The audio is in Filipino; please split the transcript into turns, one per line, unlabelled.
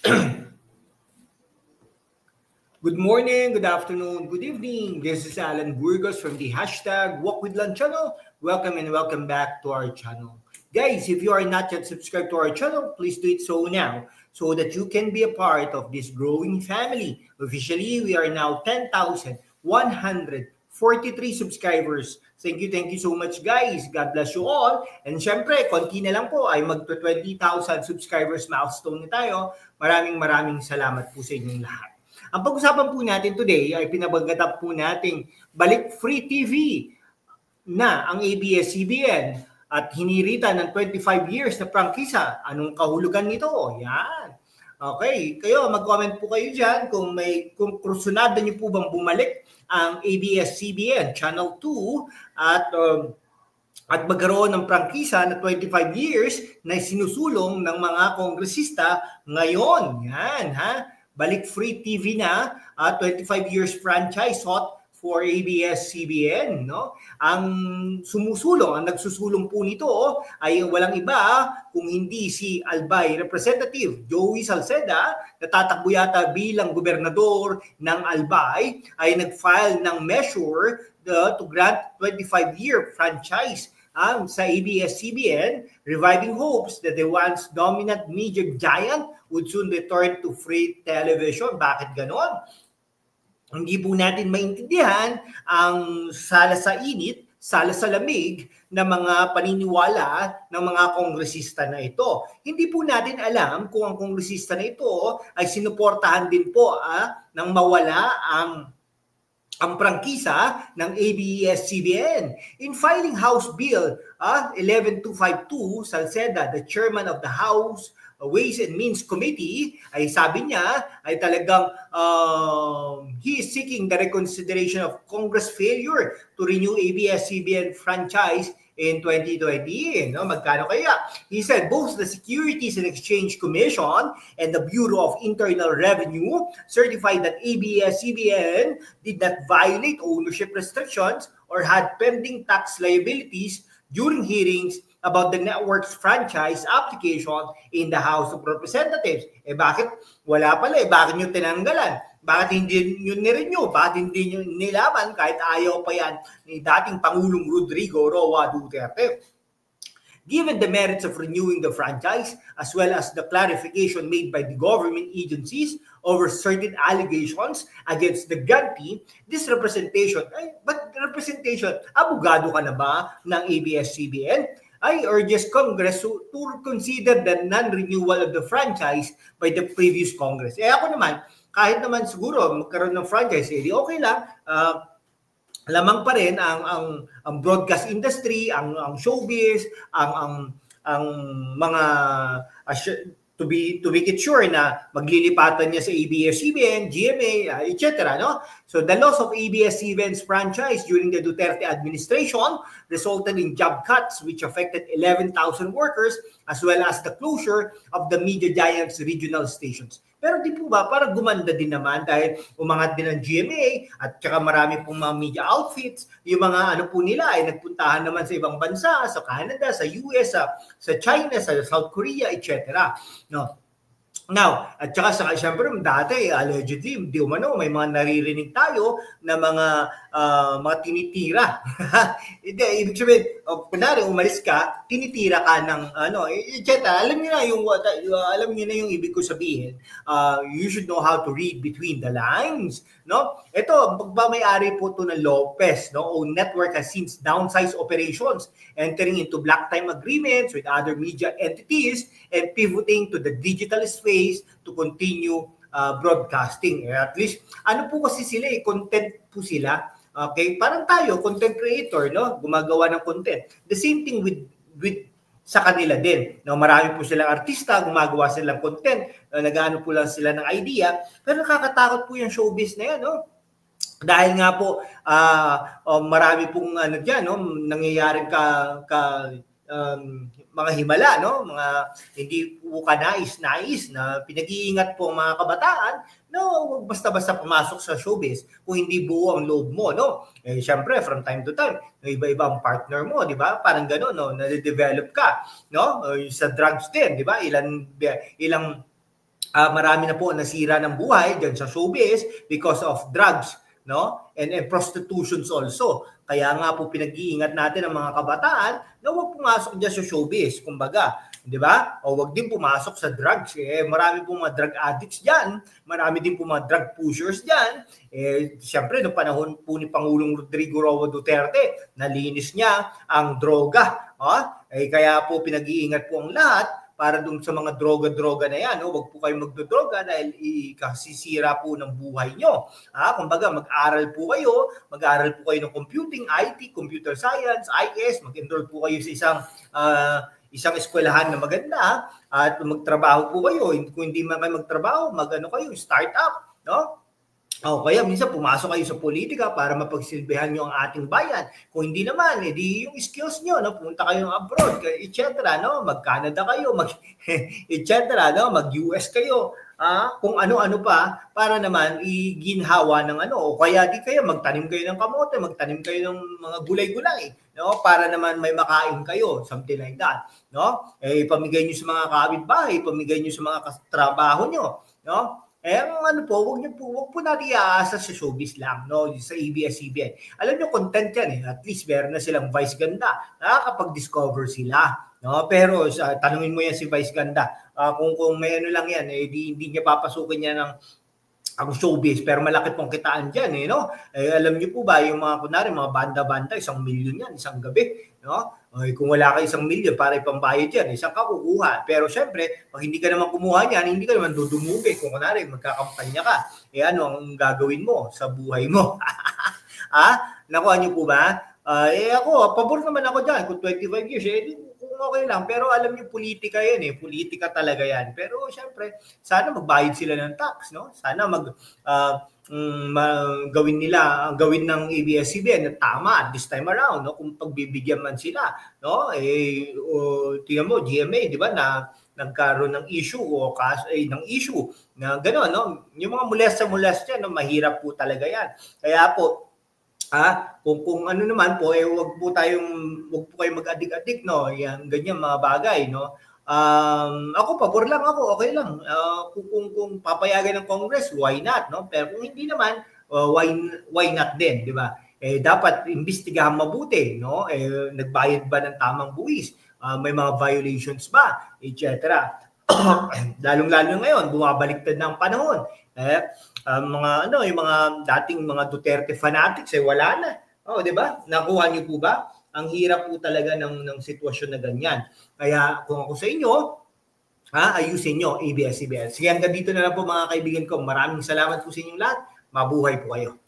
Good morning, good afternoon, good evening. This is Alan Burgos from the hashtag Walk with Lan channel. Welcome and welcome back to our channel. Guys, if you are not yet subscribed to our channel, please do it so now so that you can be a part of this growing family. Officially, we are now 10,143 subscribers. Thank you so much guys. God bless you all. And syempre, konti na lang po ay magto-20,000 subscribers milestone na tayo. Maraming salamat po sa inyong lahat. Ang pag-usapan po natin today ay pinabagatan po nating balik free TV na ang ABS-CBN at hinirita ng 25 years na prangkisa. Anong kahulugan nito? Yan. Okay, kayo mag-comment po kayo dyan kung sunada niyo po bang bumalik ang ABS-CBN Channel 2 at magkaroon ng prangkisa na 25 years na sinusulong ng mga kongresista ngayon. Yan, ha? Balik free TV na, 25 years franchise sought for ABS-CBN, no? Ang nagsusulong po nito ay walang iba kung hindi si Albay Representative Joey Salceda, na tatakbo yata bilang gobernador ng Albay, ay nag-file ng measure to grant 25-year franchise sa ABS-CBN, reviving hopes that the once dominant media giant would soon return to free television. Bakit ganon? Hindi po natin maintindihan ang sala sa init, sala sa lamig na mga paniniwala ng mga kongresista na ito. Hindi po natin alam kung ang kongresista na ito ay sinuportahan din po ng mawala ang prangkisa ng ABS-CBN. In filing House Bill 11252, Salceda, the chairman of the House Ways and Means Committee, ay sabi niya ay talagang he is seeking the reconsideration of Congress failure to renew ABS-CBN franchise in 2020. No? Magkano kaya? He said both the Securities and Exchange Commission and the Bureau of Internal Revenue certified that ABS-CBN did not violate ownership restrictions or had pending tax liabilities during hearings about the network's franchise application in the House of Representatives. Bakit wala pala? Bakit nyo tinanggalan? Bakit hindi nyo nirenew? Bakit hindi nyo nilaban kahit ayaw pa yan ni dating Pangulong Rodrigo Roa Duterte? Given the merits of renewing the franchise, as well as the clarification made by the government agencies over certain allegations against the grantee, this representation, abogado ka na ba ng ABS-CBN? Urges Congress to consider the non-renewal of the franchise by the previous Congress. Ako naman, kahit naman siguro magkaroon ng franchise, okay lang. Lamang pa rin ang broadcast industry, ang showbiz, ang mga to make it sure na maglilipatan niya sa ABS-CBN, GMA, etc. No? So the loss of ABS-CBN's franchise during the Duterte administration resulted in job cuts which affected 11,000 workers as well as the closure of the media giant's regional stations. Pero di po ba, parang gumanda din naman dahil umangat din ang GMA at saka marami pong mga media outfits. Yung mga po nila ay nagpuntahan naman sa ibang bansa, sa Canada, sa US, sa China, sa South Korea, etc. No. Now, at saka siyempre dati allegedly, di umano, may mga naririnig tayo na mga tinitira. Ibig sabihin, kunwari umalis ka, tinitira ka ng etc. Alam niyo na yung ibig ko sabihin. You should know how to read between the lines, no? Ito, pagmamayari po to ng Lopez, no? O network has since downsized operations, entering into black time agreements with other media entities and pivoting to the digital space to continue broadcasting. At least, po kasi sila, content po sila. Okay? Parang tayo, content creator, no? Gumagawa ng content. The same thing with sa kanila din. No, marami po silang artista, gumagawa silang content, nag-ano po lang sila ng idea, pero nakakatakot po yung showbiz na yan, no? Dahil nga po marami pong diyan, no, nangyayaring mga himala, no, mga hindi po kanais na pinag-iingat po ang mga kabataan, no, basta-basta pumasok sa showbiz kung hindi buo ang loob mo, no. Syempre from time to time, iba-iba ang partner mo, di ba? Parang gano'n, no, na-develop ka, no? Sa drugs din, di ba? Ilang marami na po nasira ng buhay dyan sa showbiz because of drugs, no? And prostitutions also. Kaya nga po pinag-iingat natin ang mga kabataan na huwag pumasok dyan sa showbiz, kumbaga, di ba? O huwag din pumasok sa drugs. Marami po mga drug addicts dyan, marami din po mga drug pushers dyan. Siyempre, noong panahon po ni Pangulong Rodrigo Roa Duterte, nalinis niya ang droga. Kaya po pinag-iingat po ang lahat para dun sa mga droga-droga na yan. Huwag po kayo magdodroga dahil ikasisira po ng buhay nyo. Kumbaga, mag-aral po kayo ng computing, IT, computer science, IS, mag-enroll po kayo sa isang eskwelahan na maganda at magtrabaho po kayo. Kung hindi man kayo magtrabaho, kayo, start up, no? Kaya minsan pumasok kayo sa politika para mapagsilbihan nyo ang ating bayan. Kung hindi naman, edi yung skills nyo, no? Pumunta kayo abroad, etc. No? Mag-Canada kayo, etc. No? Mag-US kayo. Kung ano-ano pa para naman iginhawa ng o kaya di kayo magtanim kayo ng kamote, magtanim kayo ng mga gulay-gulay, no? Para naman may makain kayo, something like that, no? Ipamigay niyo sa mga kapitbahay, ipamigay niyo sa mga katrabaho niyo, no? Wag po natin iaasa sa showbiz lang, no? Sa ABS-CBN. Alam niyo, content yan At least meron na silang Vice Ganda. Nakakapag-discover sila, no? Pero tanungin mo yan si Vice Ganda. Kung may lang yan, hindi niya papasukin niya ang showbiz, pero malaki pong kitaan dyan, no? Alam niyo po ba, yung mga banda-banda, 1 milyon yan, isang gabi, no? Kung wala ka 1 milyon para ipambayad yan, isang ka kukuha. Pero syempre, pag hindi ka naman kumuha niyan, hindi ka naman dudumugi. Kung magkakampanya ka, ano ang gagawin mo sa buhay mo? Nakuha niyo po ba? Ako, pabor naman ako dyan. Kung 25 years, kung okay lang. Pero alam niyo, politika yan Politika talaga yan. Pero syempre, sana magbayad sila ng tax, no? Sana gawin ng ABS-CBN na tama this time around, no? Kung pagbibigyan man sila, no? Tingnan mo, GMA, di ba, na nagkaroon ng issue ng issue na gano'n, no? Yung mga molesta, no? Mahirap po talaga yan. Kaya po, kung ano naman po, wag po kayong mag-adik-adik, no? Yan, ganyan mga bagay, no? Ako, pabor lang ako, okay lang. Kung papayagan ng Congress, why not, no? Pero kung hindi naman, why not din, di ba? Dapat imbestigahan mabuti, no? Nagbayad ba ng tamang buwis? May mga violations ba? Etc. Lalong-lalo ngayon, bumabaliktad na ang panahon. Yung mga dating mga Duterte fanatics, wala na. Di ba? Nakuha niyo po ba? Ang hirap po talaga ng sitwasyon na ganyan. Kaya kung ako sa inyo, ayusin nyo ABS-CBN. Sige, hanggang dito na lang po mga kaibigan ko. Maraming salamat po sa inyong lahat. Mabuhay po kayo.